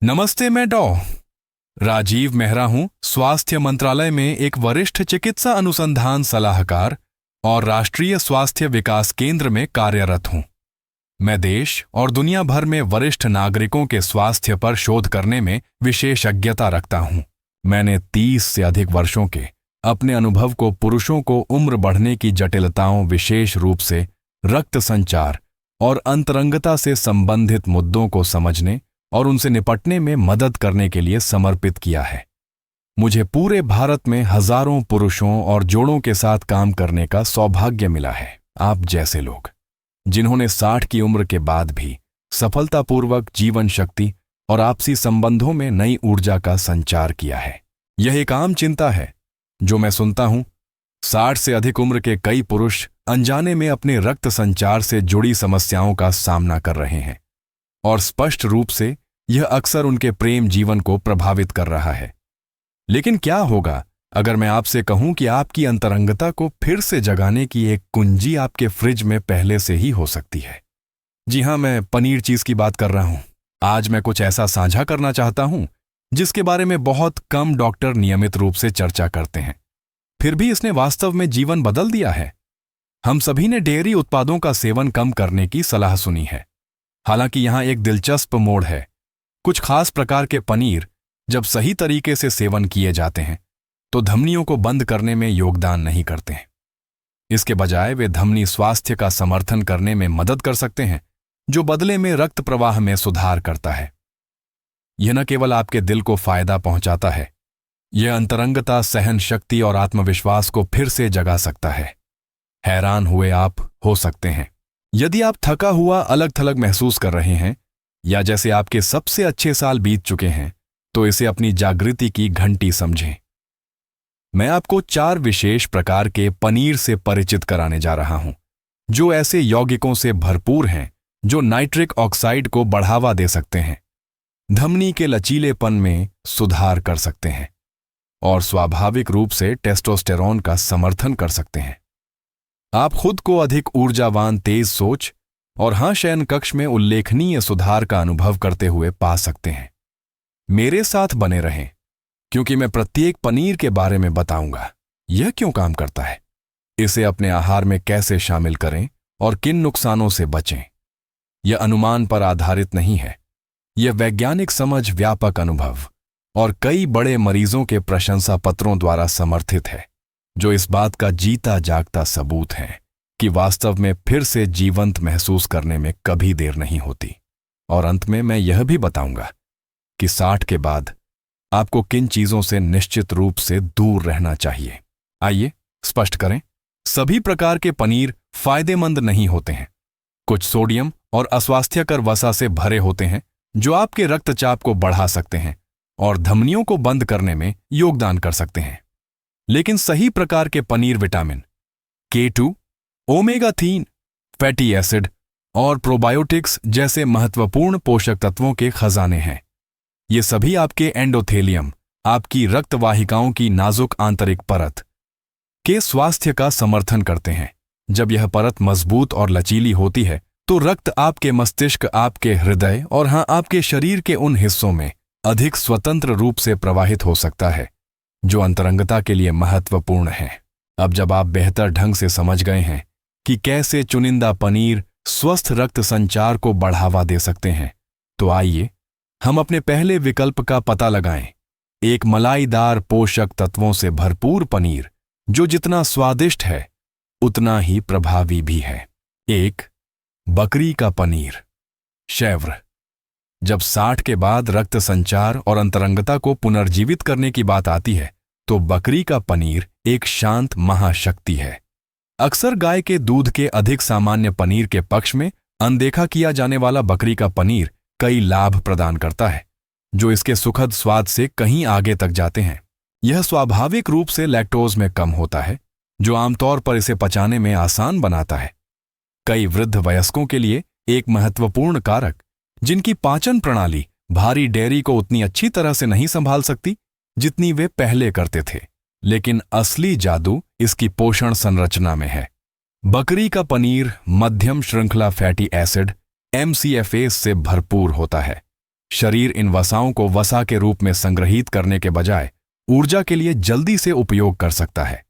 नमस्ते, मैं राजीव मेहरा हूं। स्वास्थ्य मंत्रालय में एक वरिष्ठ चिकित्सा अनुसंधान सलाहकार और राष्ट्रीय स्वास्थ्य विकास केंद्र में कार्यरत हूं। मैं देश और दुनिया भर में वरिष्ठ नागरिकों के स्वास्थ्य पर शोध करने में विशेषज्ञता रखता हूं। मैंने 30 से अधिक वर्षों के अपने अनुभव को पुरुषों को उम्र बढ़ने की जटिलताओं, विशेष रूप से रक्त संचार और अंतरंगता से संबंधित मुद्दों को समझने और उनसे निपटने में मदद करने के लिए समर्पित किया है। मुझे पूरे भारत में हजारों पुरुषों और जोड़ों के साथ काम करने का सौभाग्य मिला है। आप जैसे लोग जिन्होंने 60 की उम्र के बाद भी सफलतापूर्वक जीवन शक्ति और आपसी संबंधों में नई ऊर्जा का संचार किया है। यह एक आम चिंता है जो मैं सुनता हूं। 60 से अधिक उम्र के कई पुरुष अनजाने में अपने रक्त संचार से जुड़ी समस्याओं का सामना कर रहे हैं और स्पष्ट रूप से यह अक्सर उनके प्रेम जीवन को प्रभावित कर रहा है। लेकिन क्या होगा अगर मैं आपसे कहूं कि आपकी अंतरंगता को फिर से जगाने की एक कुंजी आपके फ्रिज में पहले से ही हो सकती है? जी हां, मैं पनीर चीज की बात कर रहा हूं। आज मैं कुछ ऐसा साझा करना चाहता हूं जिसके बारे में बहुत कम डॉक्टर नियमित रूप से चर्चा करते हैं, फिर भी इसने वास्तव में जीवन बदल दिया है। हम सभी ने डेयरी उत्पादों का सेवन कम करने की सलाह सुनी है। हालांकि यहां एक दिलचस्प मोड़ है। कुछ खास प्रकार के पनीर जब सही तरीके से सेवन किए जाते हैं तो धमनियों को बंद करने में योगदान नहीं करते हैं। इसके बजाय वे धमनी स्वास्थ्य का समर्थन करने में मदद कर सकते हैं, जो बदले में रक्त प्रवाह में सुधार करता है। यह न केवल आपके दिल को फायदा पहुंचाता है, यह अंतरंगता, सहन शक्ति और आत्मविश्वास को फिर से जगा सकता है। हैरान हुए आप हो सकते हैं यदि आप थका हुआ, अलग थलग महसूस कर रहे हैं या जैसे आपके सबसे अच्छे साल बीत चुके हैं, तो इसे अपनी जागृति की घंटी समझें। मैं आपको 4 विशेष प्रकार के पनीर से परिचित कराने जा रहा हूं, जो ऐसे यौगिकों से भरपूर हैं जो नाइट्रिक ऑक्साइड को बढ़ावा दे सकते हैं, धमनी के लचीलेपन में सुधार कर सकते हैं और स्वाभाविक रूप से टेस्टोस्टेरोन का समर्थन कर सकते हैं। आप खुद को अधिक ऊर्जावान, तेज सोच और शयन कक्ष में उल्लेखनीय सुधार का अनुभव करते हुए पा सकते हैं। मेरे साथ बने रहें, क्योंकि मैं प्रत्येक पनीर के बारे में बताऊंगा। यह क्यों काम करता है, इसे अपने आहार में कैसे शामिल करें और किन नुकसानों से बचें। यह अनुमान पर आधारित नहीं है, यह वैज्ञानिक समझ, व्यापक अनुभव और कई बड़े मरीजों के प्रशंसा पत्रों द्वारा समर्थित है, जो इस बात का जीता जागता सबूत है कि वास्तव में फिर से जीवंत महसूस करने में कभी देर नहीं होती। और अंत में मैं यह भी बताऊंगा कि 60 के बाद आपको किन चीजों से निश्चित रूप से दूर रहना चाहिए। आइए स्पष्ट करें, सभी प्रकार के पनीर फायदेमंद नहीं होते हैं। कुछ सोडियम और अस्वास्थ्यकर वसा से भरे होते हैं, जो आपके रक्तचाप को बढ़ा सकते हैं और धमनियों को बंद करने में योगदान कर सकते हैं। लेकिन सही प्रकार के paneer vitamin K2, omega 3, fatty acid और प्रोबायोटिक्स जैसे महत्वपूर्ण पोषक तत्वों के खजाने हैं। ये सभी आपके एंडोथेलियम, आपकी रक्तवाहिकाओं की नाजुक आंतरिक परत के स्वास्थ्य का समर्थन करते हैं। जब यह परत मजबूत और लचीली होती है तो रक्त आपके मस्तिष्क, आपके हृदय और आपके शरीर के उन हिस्सों में अधिक स्वतंत्र रूप से प्रवाहित हो सकता है जो अंतरंगता के लिए महत्वपूर्ण है। अब जब आप बेहतर ढंग से समझ गए हैं कि कैसे चुनिंदा पनीर स्वस्थ रक्त संचार को बढ़ावा दे सकते हैं, तो आइए हम अपने पहले विकल्प का पता लगाएं। एक मलाईदार, पोषक तत्वों से भरपूर पनीर जो जितना स्वादिष्ट है उतना ही प्रभावी भी है। 1. बकरी का पनीर, शैव्र। जब 60 के बाद रक्त संचार और अंतरंगता को पुनर्जीवित करने की बात आती है तो बकरी का पनीर एक शांत महाशक्ति है। अक्सर गाय के दूध के अधिक सामान्य पनीर के पक्ष में अनदेखा किया जाने वाला बकरी का पनीर कई लाभ प्रदान करता है, जो इसके सुखद स्वाद से कहीं आगे तक जाते हैं। यह स्वाभाविक रूप से लैक्टोज में कम होता है, जो आमतौर पर इसे पचाने में आसान बनाता है। कई वृद्ध वयस्कों के लिए एक महत्वपूर्ण कारक, जिनकी पाचन प्रणाली भारी डेयरी को उतनी अच्छी तरह से नहीं संभाल सकती जितनी वे पहले करते थे, लेकिन असली जादू इसकी पोषण संरचना में है। बकरी का पनीर मध्यम श्रृंखला फैटी एसिड MCFAs से भरपूर होता है, शरीर इन वसाओं को वसा के रूप में संग्रहित करने के बजाय ऊर्जा के लिए जल्दी से उपयोग कर सकता है।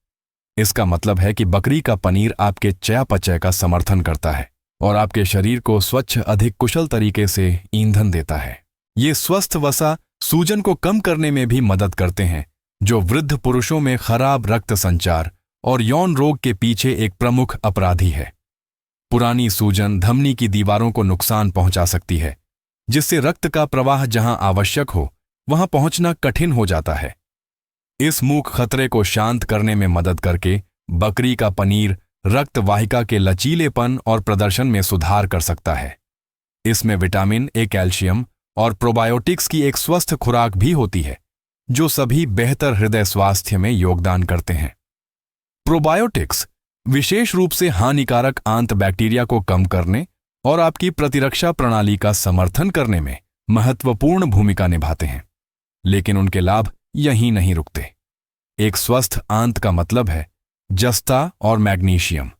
इसका मतलब है कि बकरी का पनीर आपके चयापचय का समर्थन करता है और आपके शरीर को स्वच्छ, अधिक कुशल तरीके से ईंधन देता है। ये स्वस्थ वसा सूजन को कम करने में भी मदद करते हैं, जो वृद्ध पुरुषों में खराब रक्त संचार और यौन रोग के पीछे एक प्रमुख अपराधी है। पुरानी सूजन धमनी की दीवारों को नुकसान पहुंचा सकती है, जिससे रक्त का प्रवाह जहां आवश्यक हो वहां पहुंचना कठिन हो जाता है। इस मूक खतरे को शांत करने में मदद करके बकरी का पनीर रक्त वाहिका के लचीलेपन और प्रदर्शन में सुधार कर सकता है। इसमें विटामिन ए, कैल्शियम और प्रोबायोटिक्स की एक स्वस्थ खुराक भी होती है, जो सभी बेहतर हृदय स्वास्थ्य में योगदान करते हैं। प्रोबायोटिक्स विशेष रूप से हानिकारक आंत बैक्टीरिया को कम करने और आपकी प्रतिरक्षा प्रणाली का समर्थन करने में महत्वपूर्ण भूमिका निभाते हैं, लेकिन उनके लाभ यहीं नहीं रुकते। एक स्वस्थ आंत का मतलब है जस्ता और मैग्नीशियम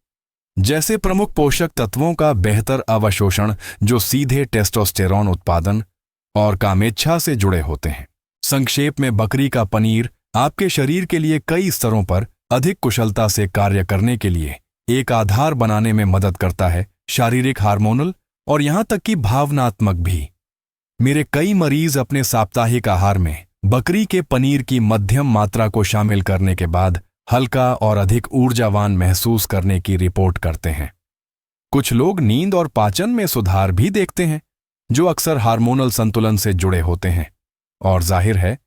जैसे प्रमुख पोषक तत्वों का बेहतर अवशोषण, जो सीधे टेस्टोस्टेरॉन उत्पादन और कामेच्छा से जुड़े होते हैं। संक्षेप में, बकरी का पनीर आपके शरीर के लिए कई स्तरों पर अधिक कुशलता से कार्य करने के लिए एक आधार बनाने में मदद करता है, शारीरिक, हार्मोनल और यहां तक कि भावनात्मक भी। मेरे कई मरीज अपने साप्ताहिक आहार में बकरी के पनीर की मध्यम मात्रा को शामिल करने के बाद हल्का और अधिक ऊर्जावान महसूस करने की रिपोर्ट करते हैं। कुछ लोग नींद और पाचन में सुधार भी देखते हैं, जो अक्सर हार्मोनल संतुलन से जुड़े होते हैं। और जाहिर है,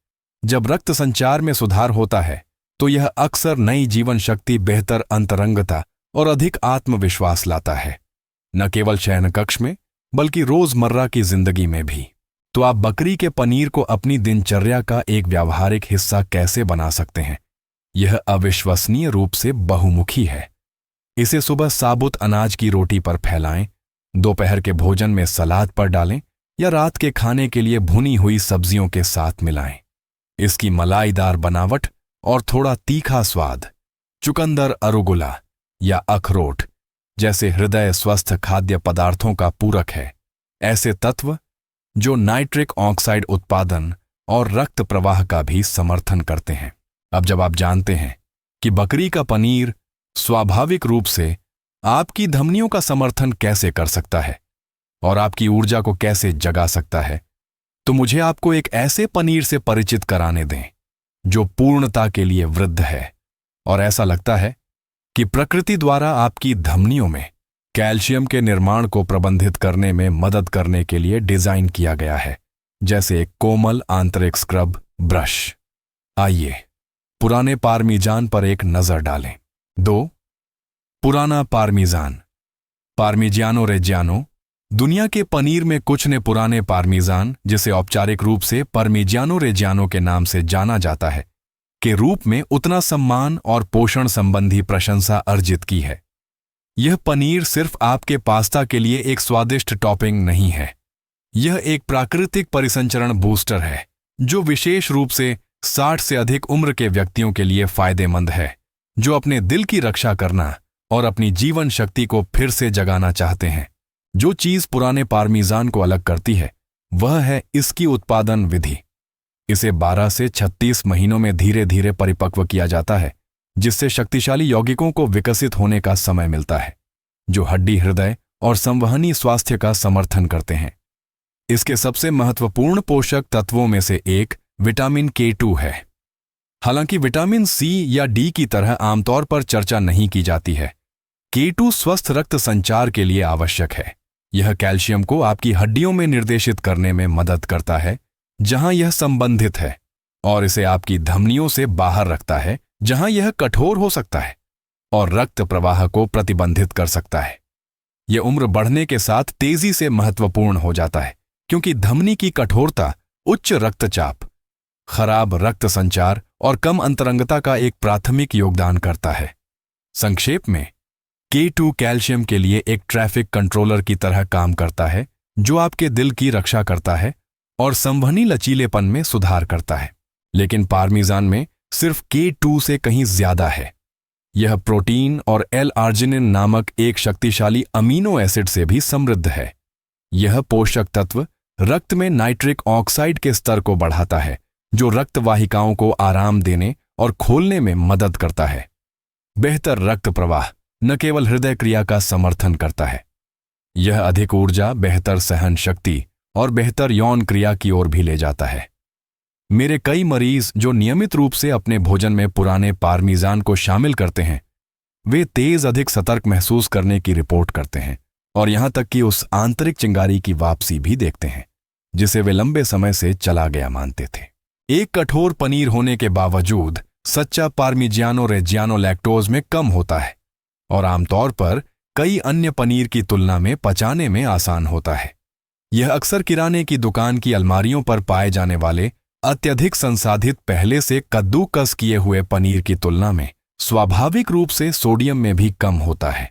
जब रक्त संचार में सुधार होता है तो यह अक्सर नई जीवन शक्ति, बेहतर अंतरंगता और अधिक आत्मविश्वास लाता है, न केवल शयन कक्ष में बल्कि रोजमर्रा की जिंदगी में भी। तो आप बकरी के पनीर को अपनी दिनचर्या का एक व्यावहारिक हिस्सा कैसे बना सकते हैं? यह अविश्वसनीय रूप से बहुमुखी है। इसे सुबह साबुत अनाज की रोटी पर फैलाएं, दोपहर के भोजन में सलाद पर डालें या रात के खाने के लिए भुनी हुई सब्जियों के साथ मिलाएं। इसकी मलाईदार बनावट और थोड़ा तीखा स्वाद चुकंदर, अरुगुला या अखरोट जैसे हृदय स्वस्थ खाद्य पदार्थों का पूरक है। ऐसे तत्व जो नाइट्रिक ऑक्साइड उत्पादन और रक्त प्रवाह का भी समर्थन करते हैं। अब जब आप जानते हैं कि बकरी का पनीर स्वाभाविक रूप से आपकी धमनियों का समर्थन कैसे कर सकता है और आपकी ऊर्जा को कैसे जगा सकता है, तो मुझे आपको एक ऐसे पनीर से परिचित कराने दें जो पूर्णता के लिए वृद्ध है और ऐसा लगता है कि प्रकृति द्वारा आपकी धमनियों में कैल्शियम के निर्माण को प्रबंधित करने में मदद करने के लिए डिजाइन किया गया है, जैसे एक कोमल आंतरिक स्क्रब ब्रश। आइए पुराने पार्मीजान पर एक नजर डालें। 2. पुराना पार्मीजान, पार्मिजियानो रेजियानो। दुनिया के पनीर में कुछ ने पुराने पार्मीजान, जिसे औपचारिक रूप से पार्मिजियानो रेजियानो के नाम से जाना जाता है, के रूप में उतना सम्मान और पोषण संबंधी प्रशंसा अर्जित की है। यह पनीर सिर्फ आपके पास्ता के लिए एक स्वादिष्ट टॉपिंग नहीं है, यह एक प्राकृतिक परिसंचरण बूस्टर है जो विशेष रूप से 60 से अधिक उम्र के व्यक्तियों के लिए फायदेमंद है, जो अपने दिल की रक्षा करना और अपनी जीवन शक्ति को फिर से जगाना चाहते हैं। जो चीज पुराने पार्मीजान को अलग करती है वह है इसकी उत्पादन विधि। इसे 12 से 36 महीनों में धीरे धीरे परिपक्व किया जाता है, जिससे शक्तिशाली यौगिकों को विकसित होने का समय मिलता है, जो हड्डी, हृदय और संवहनी स्वास्थ्य का समर्थन करते हैं। इसके सबसे महत्वपूर्ण पोषक तत्वों में से एक विटामिन K2 है। हालांकि विटामिन C या D की तरह आमतौर पर चर्चा नहीं की जाती है, K2 स्वस्थ रक्त संचार के लिए आवश्यक है। यह कैल्शियम को आपकी हड्डियों में निर्देशित करने में मदद करता है जहां यह संबंधित है, और इसे आपकी धमनियों से बाहर रखता है जहां यह कठोर हो सकता है, और रक्त प्रवाह को प्रतिबंधित कर सकता है। यह उम्र बढ़ने के साथ तेजी से महत्वपूर्ण हो जाता है, क्योंकि धमनी की कठोरता उच्च रक्तचाप, खराब रक्त संचार और कम अंतरंगता का एक प्राथमिक योगदान करता है। संक्षेप में, K2 कैल्शियम के लिए एक ट्रैफिक कंट्रोलर की तरह काम करता है, जो आपके दिल की रक्षा करता है और संवहनी लचीलेपन में सुधार करता है। लेकिन पार्मीजान में सिर्फ K2 से कहीं ज्यादा है। यह प्रोटीन और L-आर्जिनिन नामक एक शक्तिशाली अमीनो एसिड से भी समृद्ध है। यह पोषक तत्व रक्त में नाइट्रिक ऑक्साइड के स्तर को बढ़ाता है, जो रक्त वाहिकाओं को आराम देने और खोलने में मदद करता है। बेहतर रक्त प्रवाह न केवल हृदय क्रिया का समर्थन करता है, यह अधिक ऊर्जा, बेहतर सहन शक्ति और बेहतर यौन क्रिया की ओर भी ले जाता है। मेरे कई मरीज जो नियमित रूप से अपने भोजन में पुराने पार्मीजान को शामिल करते हैं, वे तेज अधिक सतर्क महसूस करने की रिपोर्ट करते हैं और यहां तक कि उस आंतरिक चिंगारी की वापसी भी देखते हैं जिसे वे लंबे समय से चला गया मानते थे। एक कठोर पनीर होने के बावजूद सच्चा पार्मिजियानो रेजियानो लैक्टोज में कम होता है और आमतौर पर कई अन्य पनीर की तुलना में पचाने में आसान होता है। यह अक्सर किराने की दुकान की अलमारियों पर पाए जाने वाले अत्यधिक संसाधित पहले से कद्दूकस किए हुए पनीर की तुलना में स्वाभाविक रूप से सोडियम में भी कम होता है।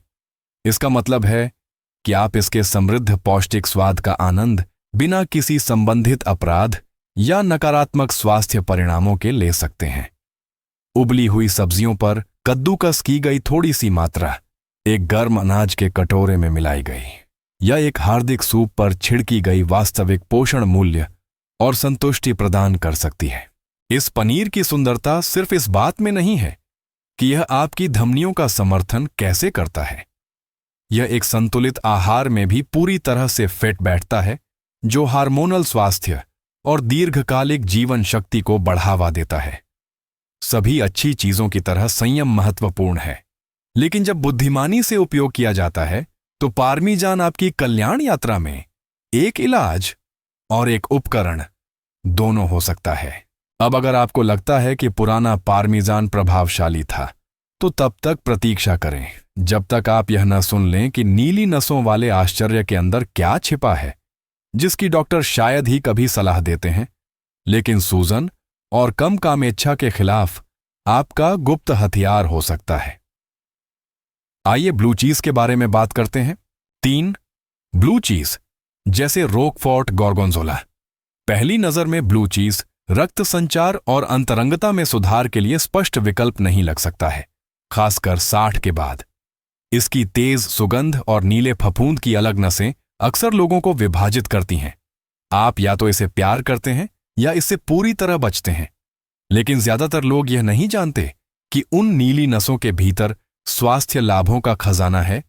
इसका मतलब है कि आप इसके समृद्ध पौष्टिक स्वाद का आनंद बिना किसी संबंधित अपराध या नकारात्मक स्वास्थ्य परिणामों के ले सकते हैं। उबली हुई सब्जियों पर कद्दूकस की गई थोड़ी सी मात्रा एक गर्म अनाज के कटोरे में मिलाई गई या एक हार्दिक सूप पर छिड़की गई वास्तविक पोषण मूल्य और संतुष्टि प्रदान कर सकती है। इस पनीर की सुंदरता सिर्फ इस बात में नहीं है कि यह आपकी धमनियों का समर्थन कैसे करता है, यह एक संतुलित आहार में भी पूरी तरह से फिट बैठता है, जो हार्मोनल स्वास्थ्य और दीर्घकालिक जीवन शक्ति को बढ़ावा देता है। सभी अच्छी चीजों की तरह संयम महत्वपूर्ण है, लेकिन जब बुद्धिमानी से उपयोग किया जाता है तो पार्मीजान आपकी कल्याण यात्रा में एक इलाज और एक उपकरण दोनों हो सकता है। अब अगर आपको लगता है कि पुराना पार्मीजान प्रभावशाली था, तो तब तक प्रतीक्षा करें जब तक आप यह न सुन लें कि नीली नसों वाले आश्चर्य के अंदर क्या छिपा है, जिसकी डॉक्टर शायद ही कभी सलाह देते हैं, लेकिन सूजन और कम कामेच्छा के खिलाफ आपका गुप्त हथियार हो सकता है। आइए ब्लू चीज के बारे में बात करते हैं। 3. ब्लू चीज जैसे रोकफोर्ट गोर्गोंजोला। पहली नजर में ब्लू चीज रक्त संचार और अंतरंगता में सुधार के लिए स्पष्ट विकल्प नहीं लग सकता है, खासकर 60 के बाद। इसकी तेज सुगंध और नीले फफूंद की अलग नसें अक्सर लोगों को विभाजित करती हैं। आप या तो इसे प्यार करते हैं या इससे पूरी तरह बचते हैं, लेकिन ज्यादातर लोग यह नहीं जानते कि उन नीली नसों के भीतर स्वास्थ्य लाभों का खजाना है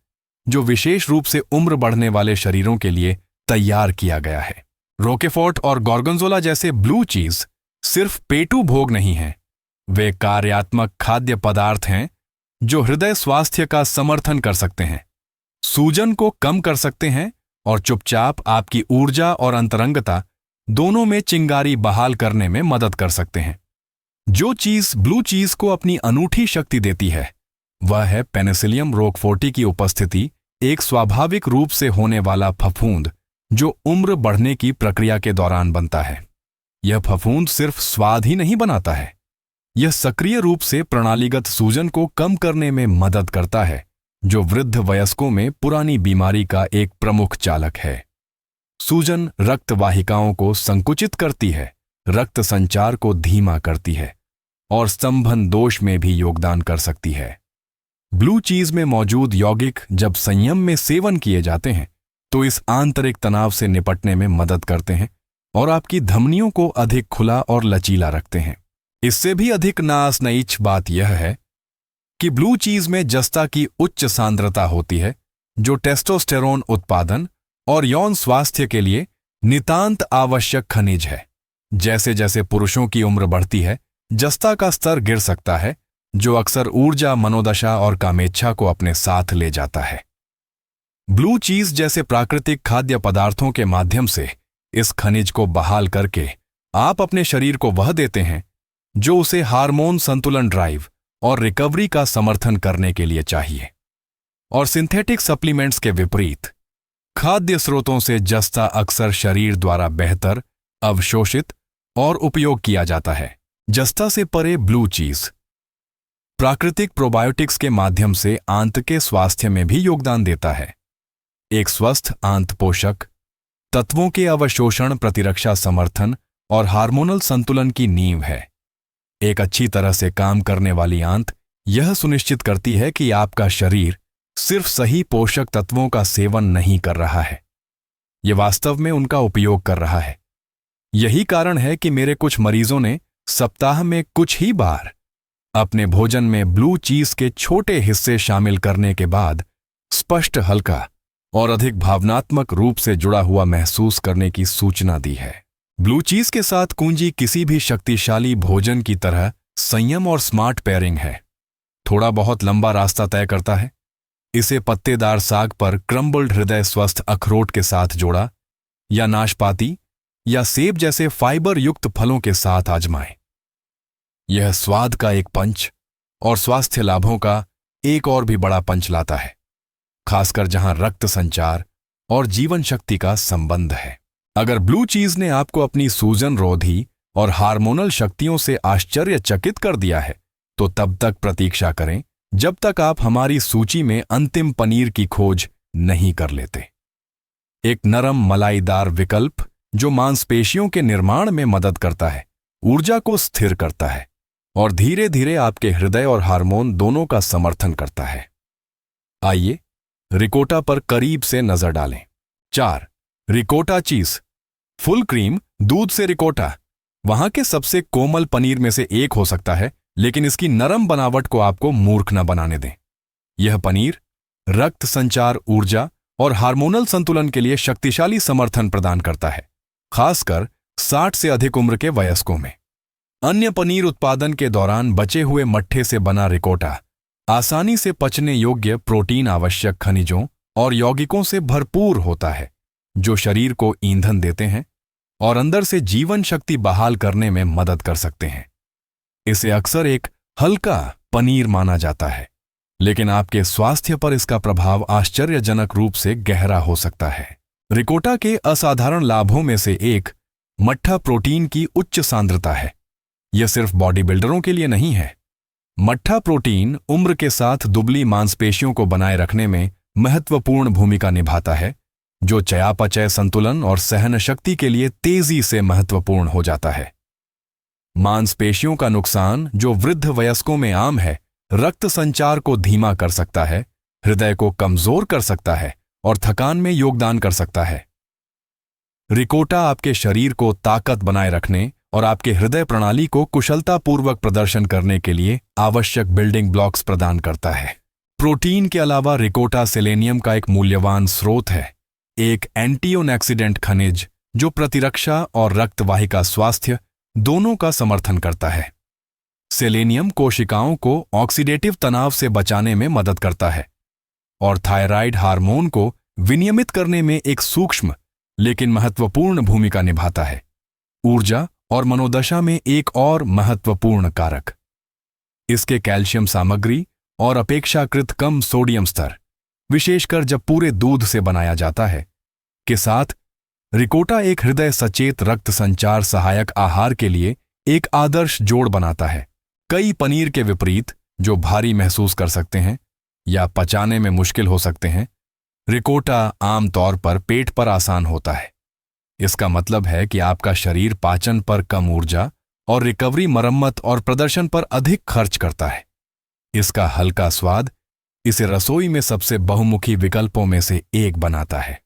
जो विशेष रूप से उम्र बढ़ने वाले शरीरों के लिए तैयार किया गया है। रोकेफोर्ट और गोर्गोंजोला जैसे ब्लू चीज सिर्फ पेटू भोग नहीं हैं, वे कार्यात्मक खाद्य पदार्थ हैं जो हृदय स्वास्थ्य का समर्थन कर सकते हैं, सूजन को कम कर सकते हैं और चुपचाप आपकी ऊर्जा और अंतरंगता दोनों में चिंगारी बहाल करने में मदद कर सकते हैं। जो चीज ब्लू चीज को अपनी अनूठी शक्ति देती है वह है पेनिसिलियम रोकफोर्टी की उपस्थिति, एक स्वाभाविक रूप से होने वाला फफूंद जो उम्र बढ़ने की प्रक्रिया के दौरान बनता है। यह फफूंद सिर्फ स्वाद ही नहीं बनाता है, यह सक्रिय रूप से प्रणालीगत सूजन को कम करने में मदद करता है, जो वृद्ध वयस्कों में पुरानी बीमारी का एक प्रमुख चालक है। सूजन रक्त वाहिकाओं को संकुचित करती है, रक्त संचार को धीमा करती है और स्तंभन दोष में भी योगदान कर सकती है। ब्लू चीज में मौजूद यौगिक जब संयम में सेवन किए जाते हैं तो इस आंतरिक तनाव से निपटने में मदद करते हैं और आपकी धमनियों को अधिक खुला और लचीला रखते हैं। इससे भी अधिक नासनईच बात यह है कि ब्लू चीज में जस्ता की उच्च सांद्रता होती है, जो टेस्टोस्टेरोन उत्पादन और यौन स्वास्थ्य के लिए नितांत आवश्यक खनिज है। जैसे जैसे पुरुषों की उम्र बढ़ती है, जस्ता का स्तर गिर सकता है, जो अक्सर ऊर्जा, मनोदशा और कामेच्छा को अपने साथ ले जाता है। ब्लू चीज जैसे प्राकृतिक खाद्य पदार्थों के माध्यम से इस खनिज को बहाल करके आप अपने शरीर को वह देते हैं जो उसे हार्मोन संतुलन ड्राइव और रिकवरी का समर्थन करने के लिए चाहिए। और सिंथेटिक सप्लीमेंट्स के विपरीत खाद्य स्रोतों से जस्ता अक्सर शरीर द्वारा बेहतर अवशोषित और उपयोग किया जाता है। जस्ता से परे ब्लू चीज प्राकृतिक प्रोबायोटिक्स के माध्यम से आंत के स्वास्थ्य में भी योगदान देता है। एक स्वस्थ आंत पोषक तत्वों के अवशोषण, प्रतिरक्षा समर्थन और हार्मोनल संतुलन की नींव है। एक अच्छी तरह से काम करने वाली आंत यह सुनिश्चित करती है कि आपका शरीर सिर्फ सही पोषक तत्वों का सेवन नहीं कर रहा है, ये वास्तव में उनका उपयोग कर रहा है। यही कारण है कि मेरे कुछ मरीजों ने सप्ताह में कुछ ही बार अपने भोजन में ब्लू चीज के छोटे हिस्से शामिल करने के बाद स्पष्ट, हल्का और अधिक भावनात्मक रूप से जुड़ा हुआ महसूस करने की सूचना दी है। ब्लू चीज के साथ कुंजी किसी भी शक्तिशाली भोजन की तरह संयम और स्मार्ट पेयरिंग है। थोड़ा बहुत लंबा रास्ता तय करता है। इसे पत्तेदार साग पर क्रम्बल्ड हृदय स्वस्थ अखरोट के साथ जोड़ा, या नाशपाती या सेब जैसे फाइबर युक्त फलों के साथ आजमाएं। यह स्वाद का एक पंच और स्वास्थ्य लाभों का एक और भी बड़ा पंच लाता है, खासकर जहां रक्त संचार और जीवन शक्ति का संबंध है। अगर ब्लू चीज ने आपको अपनी सूजन रोधी और हार्मोनल शक्तियों से आश्चर्यचकित कर दिया है, तो तब तक प्रतीक्षा करें जब तक आप हमारी सूची में अंतिम पनीर की खोज नहीं कर लेते। एक नरम मलाईदार विकल्प जो मांसपेशियों के निर्माण में मदद करता है, ऊर्जा को स्थिर करता है और धीरे धीरे आपके हृदय और हार्मोन दोनों का समर्थन करता है। आइए रिकोटा पर करीब से नजर डालें। 4. रिकोटा चीज। फुल क्रीम दूध से रिकोटा वहां के सबसे कोमल पनीर में से एक हो सकता है, लेकिन इसकी नरम बनावट को आपको मूर्ख न बनाने दें। यह पनीर रक्त संचार, ऊर्जा और हार्मोनल संतुलन के लिए शक्तिशाली समर्थन प्रदान करता है, खासकर 60 से अधिक उम्र के वयस्कों में। अन्य पनीर उत्पादन के दौरान बचे हुए मट्ठे से बना रिकोटा आसानी से पचने योग्य, प्रोटीन आवश्यक खनिजों और यौगिकों से भरपूर होता है, जो शरीर को ईंधन देते हैं और अंदर से जीवन शक्ति बहाल करने में मदद कर सकते हैं। इसे अक्सर एक हल्का पनीर माना जाता है, लेकिन आपके स्वास्थ्य पर इसका प्रभाव आश्चर्यजनक रूप से गहरा हो सकता है। रिकोटा के असाधारण लाभों में से एक मट्ठा प्रोटीन की उच्च सांद्रता है। यह सिर्फ बॉडी बिल्डरों के लिए नहीं है। मट्ठा प्रोटीन उम्र के साथ दुबली मांसपेशियों को बनाए रखने में महत्वपूर्ण भूमिका निभाता है, जो चयापचय संतुलन और सहन शक्ति के लिए तेजी से महत्वपूर्ण हो जाता है। मांसपेशियों का नुकसान, जो वृद्ध वयस्कों में आम है, रक्त संचार को धीमा कर सकता है, हृदय को कमजोर कर सकता है और थकान में योगदान कर सकता है। रिकोटा आपके शरीर को ताकत बनाए रखने और आपके हृदय प्रणाली को कुशलतापूर्वक प्रदर्शन करने के लिए आवश्यक बिल्डिंग ब्लॉक्स प्रदान करता है। प्रोटीन के अलावा रिकोटा सेलेनियम का एक मूल्यवान स्रोत है, एक एंटीऑक्सीडेंट खनिज जो प्रतिरक्षा और रक्तवाहिका स्वास्थ्य दोनों का समर्थन करता है। सेलेनियम कोशिकाओं को ऑक्सीडेटिव तनाव से बचाने में मदद करता है और थायराइड हार्मोन को विनियमित करने में एक सूक्ष्म लेकिन महत्वपूर्ण भूमिका निभाता है। ऊर्जा और मनोदशा में एक और महत्वपूर्ण कारक, इसके कैल्शियम सामग्री और अपेक्षाकृत कम सोडियम स्तर, विशेषकर जब पूरे दूध से बनाया जाता है, के साथ रिकोटा एक हृदय सचेत रक्त संचार सहायक आहार के लिए एक आदर्श जोड़ बनाता है। कई पनीर के विपरीत, जो भारी महसूस कर सकते हैं या पचाने में मुश्किल हो सकते हैं, रिकोटा आमतौर पर पेट पर आसान होता है। इसका मतलब है कि आपका शरीर पाचन पर कम ऊर्जा और रिकवरी, मरम्मत और प्रदर्शन पर अधिक खर्च करता है। इसका हल्का स्वाद इसे रसोई में सबसे बहुमुखी विकल्पों में से एक बनाता है।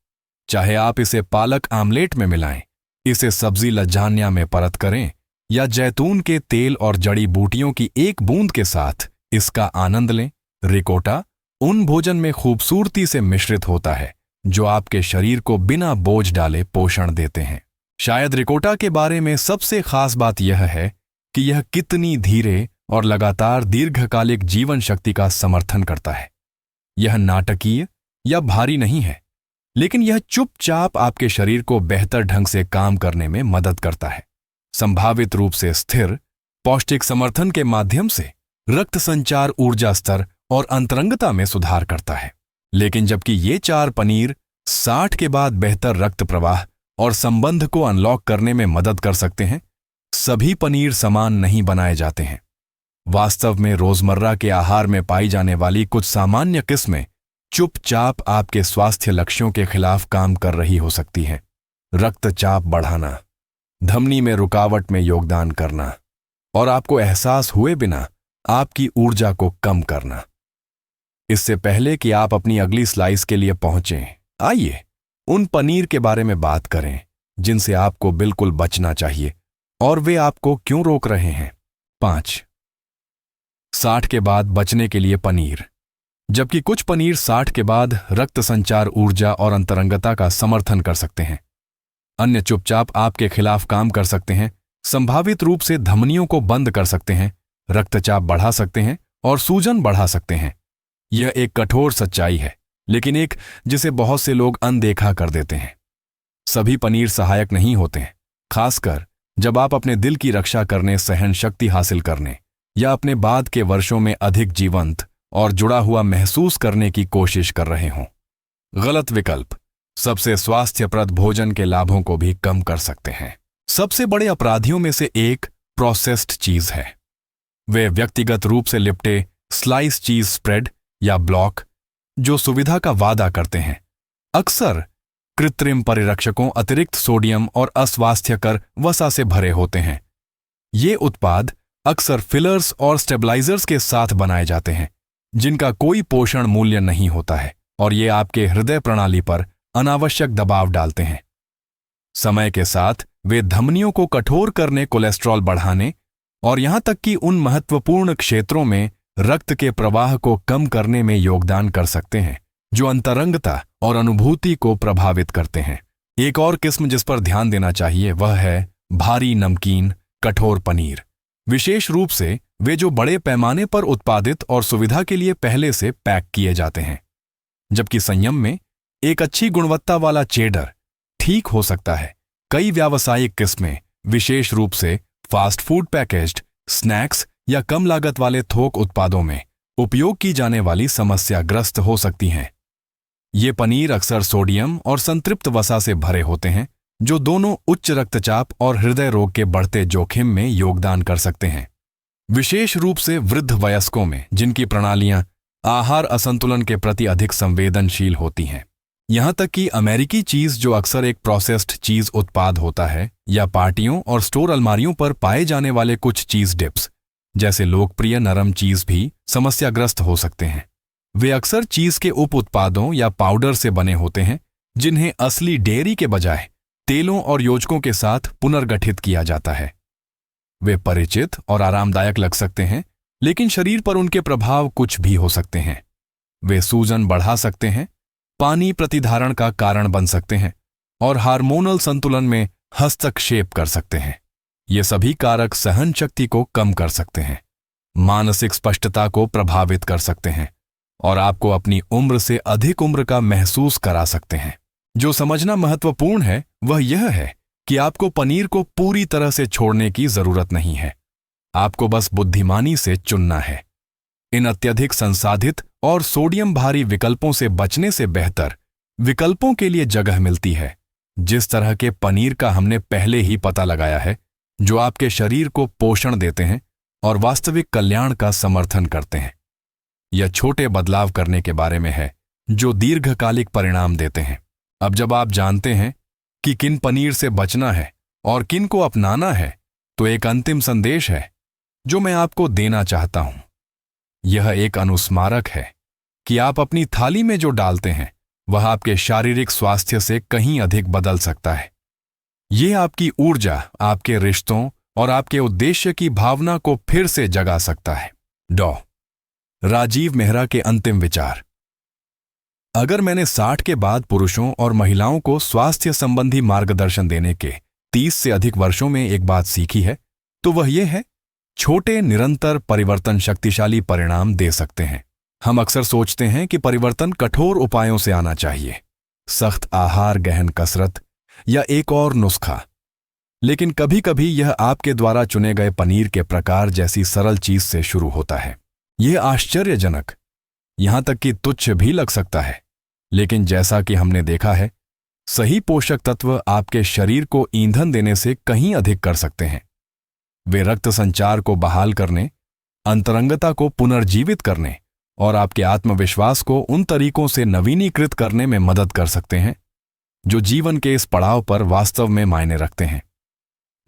चाहे आप इसे पालक आमलेट में मिलाएं, इसे सब्जी लजानिया में परत करें या जैतून के तेल और जड़ी बूटियों की एक बूंद के साथ इसका आनंद लें, रिकोटा उन भोजन में खूबसूरती से मिश्रित होता है जो आपके शरीर को बिना बोझ डाले पोषण देते हैं। शायद रिकोटा के बारे में सबसे खास बात यह है कि यह कितनी धीरे और लगातार दीर्घकालिक जीवन शक्ति का समर्थन करता है। यह नाटकीय या भारी नहीं है, लेकिन यह चुपचाप आपके शरीर को बेहतर ढंग से काम करने में मदद करता है। संभावित रूप से स्थिर पौष्टिक समर्थन के माध्यम से रक्त संचार, ऊर्जा स्तर और अंतरंगता में सुधार करता है। लेकिन जबकि ये 4 पनीर 60 के बाद बेहतर रक्त प्रवाह और संबंध को अनलॉक करने में मदद कर सकते हैं, सभी पनीर समान नहीं बनाए जाते हैं। वास्तव में रोजमर्रा के आहार में पाई जाने वाली कुछ सामान्य किस्में चुपचाप आपके स्वास्थ्य लक्ष्यों के खिलाफ काम कर रही हो सकती हैं। रक्तचाप बढ़ाना, धमनी में रुकावट में योगदान करना और आपको एहसास हुए बिना आपकी ऊर्जा को कम करना। इससे पहले कि आप अपनी अगली स्लाइस के लिए पहुंचें, आइए उन पनीर के बारे में बात करें जिनसे आपको बिल्कुल बचना चाहिए और वे आपको क्यों रोक रहे हैं। 5. 60 के बाद बचने के लिए पनीर। जबकि कुछ पनीर 60 के बाद रक्त संचार, ऊर्जा और अंतरंगता का समर्थन कर सकते हैं, अन्य चुपचाप आपके खिलाफ काम कर सकते हैं, संभावित रूप से धमनियों को बंद कर सकते हैं, रक्तचाप बढ़ा सकते हैं और सूजन बढ़ा सकते हैं। यह एक कठोर सच्चाई है, लेकिन एक जिसे बहुत से लोग अनदेखा कर देते हैं। सभी पनीर सहायक नहीं होते हैं, खासकर जब आप अपने दिल की रक्षा करने, सहन शक्ति हासिल करने या अपने बाद के वर्षों में अधिक जीवंत और जुड़ा हुआ महसूस करने की कोशिश कर रहे हों। गलत विकल्प सबसे स्वास्थ्यप्रद भोजन के लाभों को भी कम कर सकते हैं। सबसे बड़े अपराधियों में से एक प्रोसेस्ड चीज है। वे व्यक्तिगत रूप से लिपटे स्लाइस चीज स्प्रेड या ब्लॉक जो सुविधा का वादा करते हैं, अक्सर कृत्रिम परिरक्षकों, अतिरिक्त सोडियम और अस्वास्थ्यकर वसा से भरे होते हैं। ये उत्पाद अक्सर फिलर्स और स्टेबलाइजर्स के साथ बनाए जाते हैं जिनका कोई पोषण मूल्य नहीं होता है और ये आपके हृदय प्रणाली पर अनावश्यक दबाव डालते हैं। समय के साथ वे धमनियों को कठोर करने, कोलेस्ट्रॉल बढ़ाने और यहां तक कि उन महत्वपूर्ण क्षेत्रों में रक्त के प्रवाह को कम करने में योगदान कर सकते हैं जो अंतरंगता और अनुभूति को प्रभावित करते हैं। एक और किस्म जिस पर ध्यान देना चाहिए वह है भारी नमकीन कठोर पनीर। विशेष रूप से वे जो बड़े पैमाने पर उत्पादित और सुविधा के लिए पहले से पैक किए जाते हैं। जबकि संयम में एक अच्छी गुणवत्ता वाला चेडर ठीक हो सकता है, कई व्यावसायिक किस्में विशेष रूप से फास्ट फूड पैकेज्ड स्नैक्स या कम लागत वाले थोक उत्पादों में उपयोग की जाने वाली समस्याग्रस्त हो सकती हैं। ये पनीर अक्सर सोडियम और संतृप्त वसा से भरे होते हैं जो दोनों उच्च रक्तचाप और हृदय रोग के बढ़ते जोखिम में योगदान कर सकते हैं, विशेष रूप से वृद्ध वयस्कों में जिनकी प्रणालियां आहार असंतुलन के प्रति अधिक संवेदनशील होती हैं। यहां तक कि अमेरिकी चीज जो अक्सर एक प्रोसेस्ड चीज उत्पाद होता है या पार्टियों और स्टोर अलमारियों पर पाए जाने वाले कुछ चीज डिप्स जैसे लोकप्रिय नरम चीज भी समस्याग्रस्त हो सकते हैं। वे अक्सर चीज के उप उत्पादों या पाउडर से बने होते हैं जिन्हें असली डेयरी के बजाय तेलों और योजकों के साथ पुनर्गठित किया जाता है। वे परिचित और आरामदायक लग सकते हैं, लेकिन शरीर पर उनके प्रभाव कुछ भी हो सकते हैं। वे सूजन बढ़ा सकते हैं, पानी प्रतिधारण का कारण बन सकते हैं और हार्मोनल संतुलन में हस्तक्षेप कर सकते हैं। ये सभी कारक सहन शक्ति को कम कर सकते हैं, मानसिक स्पष्टता को प्रभावित कर सकते हैं और आपको अपनी उम्र से अधिक उम्र का महसूस करा सकते हैं। जो समझना महत्वपूर्ण है वह यह है कि आपको पनीर को पूरी तरह से छोड़ने की जरूरत नहीं है, आपको बस बुद्धिमानी से चुनना है। इन अत्यधिक संसाधित और सोडियम भारी विकल्पों से बचने से बेहतर विकल्पों के लिए जगह मिलती है, जिस तरह के पनीर का हमने पहले ही पता लगाया है, जो आपके शरीर को पोषण देते हैं और वास्तविक कल्याण का समर्थन करते हैं। यह छोटे बदलाव करने के बारे में है जो दीर्घकालिक परिणाम देते हैं। अब जब आप जानते हैं कि किन पनीर से बचना है और किन को अपनाना है, तो एक अंतिम संदेश है जो मैं आपको देना चाहता हूं। यह एक अनुस्मारक है कि आप अपनी थाली में जो डालते हैं वह आपके शारीरिक स्वास्थ्य से कहीं अधिक बदल सकता है। यह आपकी ऊर्जा, आपके रिश्तों और आपके उद्देश्य की भावना को फिर से जगा सकता है। डॉ. राजीव मेहरा के अंतिम विचार। अगर मैंने 60 के बाद पुरुषों और महिलाओं को स्वास्थ्य संबंधी मार्गदर्शन देने के 30 से अधिक वर्षों में एक बात सीखी है, तो वह यह है, छोटे निरंतर परिवर्तन शक्तिशाली परिणाम दे सकते हैं। हम अक्सर सोचते हैं कि परिवर्तन कठोर उपायों से आना चाहिए, सख्त आहार, गहन कसरत या एक और नुस्खा, लेकिन कभी कभी यह आपके द्वारा चुने गए पनीर के प्रकार जैसी सरल चीज से शुरू होता है। यह आश्चर्यजनक, यहां तक कि तुच्छ भी लग सकता है, लेकिन जैसा कि हमने देखा है, सही पोषक तत्व आपके शरीर को ईंधन देने से कहीं अधिक कर सकते हैं। वे रक्त संचार को बहाल करने, अंतरंगता को पुनर्जीवित करने और आपके आत्मविश्वास को उन तरीकों से नवीनीकृत करने में मदद कर सकते हैं जो जीवन के इस पड़ाव पर वास्तव में मायने रखते हैं।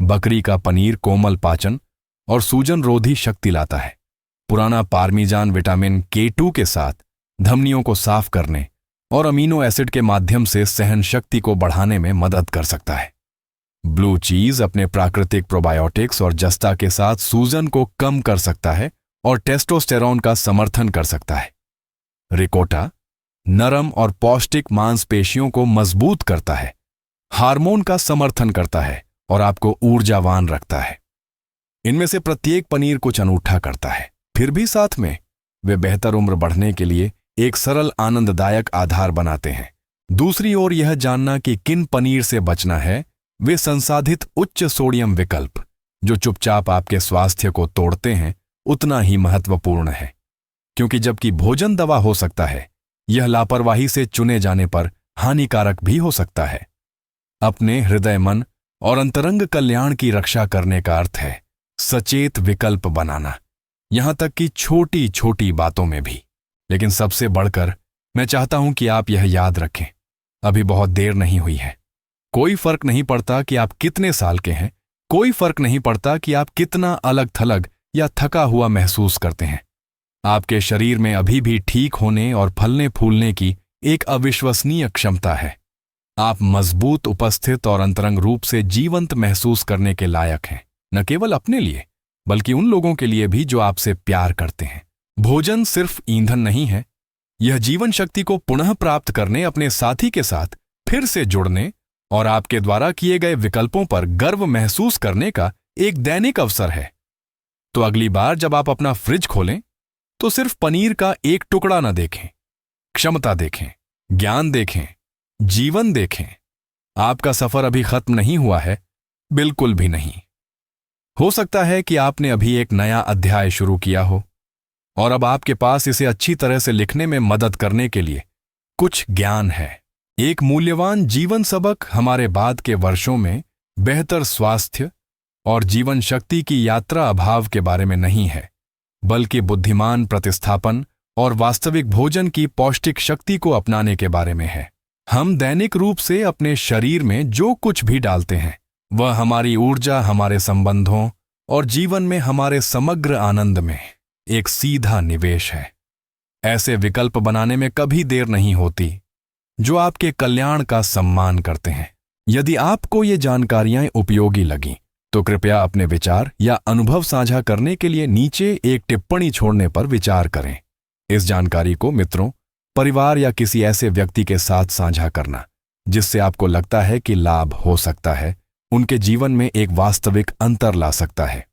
बकरी का पनीर कोमल पाचन और सूजन रोधी शक्ति लाता है। पुराना पार्मीजान विटामिन K2 के साथ धमनियों को साफ करने और अमीनो एसिड के माध्यम से सहन शक्ति को बढ़ाने में मदद कर सकता है। ब्लू चीज अपने प्राकृतिक प्रोबायोटिक्स और जस्ता के साथ सूजन को कम कर सकता है और टेस्टोस्टेरोन का समर्थन कर सकता है। रिकोटा नरम और पौष्टिक मांसपेशियों को मजबूत करता है, हार्मोन का समर्थन करता है और आपको ऊर्जावान रखता है। इनमें से प्रत्येक पनीर कुछ अनूठा करता है, फिर भी साथ में वे बेहतर उम्र बढ़ने के लिए एक सरल आनंददायक आधार बनाते हैं। दूसरी ओर यह जानना कि किन पनीर से बचना है, वे संसाधित उच्च सोडियम विकल्प जो चुपचाप आपके स्वास्थ्य को तोड़ते हैं, उतना ही महत्वपूर्ण है। क्योंकि जबकि भोजन दवा हो सकता है, यह लापरवाही से चुने जाने पर हानिकारक भी हो सकता है। अपने हृदय, मन और अंतरंग कल्याण की रक्षा करने का अर्थ है सचेत विकल्प बनाना, यहां तक कि छोटी छोटी बातों में भी। लेकिन सबसे बढ़कर मैं चाहता हूं कि आप यह याद रखें, अभी बहुत देर नहीं हुई है। कोई फर्क नहीं पड़ता कि आप कितने साल के हैं, कोई फर्क नहीं पड़ता कि आप कितना अलग थलग या थका हुआ महसूस करते हैं। आपके शरीर में अभी भी ठीक होने और फलने फूलने की एक अविश्वसनीय क्षमता है। आप मजबूत, उपस्थित और अंतरंग रूप से जीवंत महसूस करने के लायक हैं, न केवल अपने लिए बल्कि उन लोगों के लिए भी जो आपसे प्यार करते हैं। भोजन सिर्फ ईंधन नहीं है, यह जीवन शक्ति को पुनः प्राप्त करने, अपने साथी के साथ फिर से जुड़ने और आपके द्वारा किए गए विकल्पों पर गर्व महसूस करने का एक दैनिक अवसर है। तो अगली बार जब आप अपना फ्रिज खोलें, तो सिर्फ पनीर का एक टुकड़ा न देखें, क्षमता देखें, ज्ञान देखें, जीवन देखें। आपका सफर अभी खत्म नहीं हुआ है, बिल्कुल भी नहीं। हो सकता है कि आपने अभी एक नया अध्याय शुरू किया हो और अब आपके पास इसे अच्छी तरह से लिखने में मदद करने के लिए कुछ ज्ञान है। एक मूल्यवान जीवन सबक हमारे बाद के वर्षों में बेहतर स्वास्थ्य और जीवन शक्ति की यात्रा अभाव के बारे में नहीं है, बल्कि बुद्धिमान प्रतिस्थापन और वास्तविक भोजन की पौष्टिक शक्ति को अपनाने के बारे में है। हम दैनिक रूप से अपने शरीर में जो कुछ भी डालते हैं, वह हमारी ऊर्जा, हमारे संबंधों और जीवन में हमारे समग्र आनंद में एक सीधा निवेश है। ऐसे विकल्प बनाने में कभी देर नहीं होती जो आपके कल्याण का सम्मान करते हैं। यदि आपको ये जानकारियां उपयोगी लगीं, तो कृपया अपने विचार या अनुभव साझा करने के लिए नीचे एक टिप्पणी छोड़ने पर विचार करें। इस जानकारी को मित्रों, परिवार या किसी ऐसे व्यक्ति के साथ साझा करना जिससे आपको लगता है कि लाभ हो सकता है, उनके जीवन में एक वास्तविक अंतर ला सकता है।